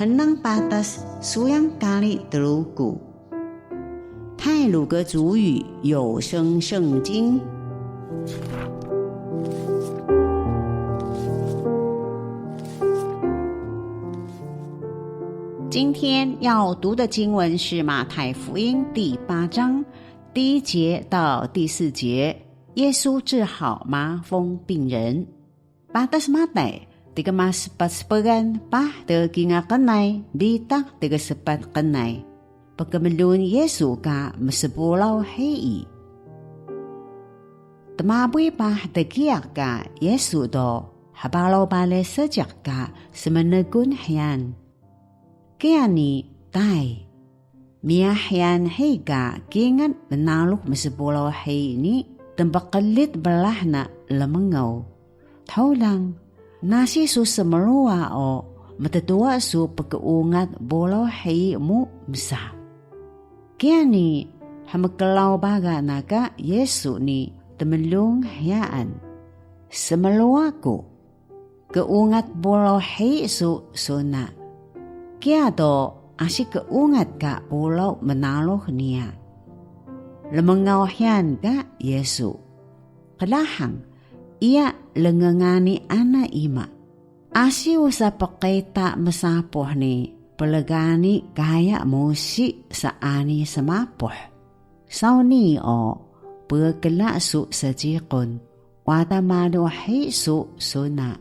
henang patas suyang kali telugu。太鲁阁主语有声圣经。今天要读的经文是马太福音第8章第1节到第4节，耶稣治好麻风病人。Patas Matai 3:4 gingakanay bitak 3:4 pagkamalun Yesu ka masapulaw hei. Tamaboy pa tagiyak ka Yesu do habalaw bale sajak ka semanagun hayan. Kaya ni tay miyahayan hei ka kingan manalok masapulaw hei ni tambakalit balah na lamangaw. Tao lang nasi su samaluwa o matatuwa su pagkaungat bolaw hei mo misa. Kaya ni hamagkalaw baga na ka Yesu ni tamalong hayaan. Samaluwa ko kaungat bolaw hei su na. Kaya do asik kaungat ka bolaw manalo niya. Lamangaw yan ka Yesu. Kalahang iya langangani ana ima. Asiw sa pakita masapoh ni palagani kaya mo si sa ani sa mapoh. Sao ni o pagkala su sa jikon wata malo hay su na.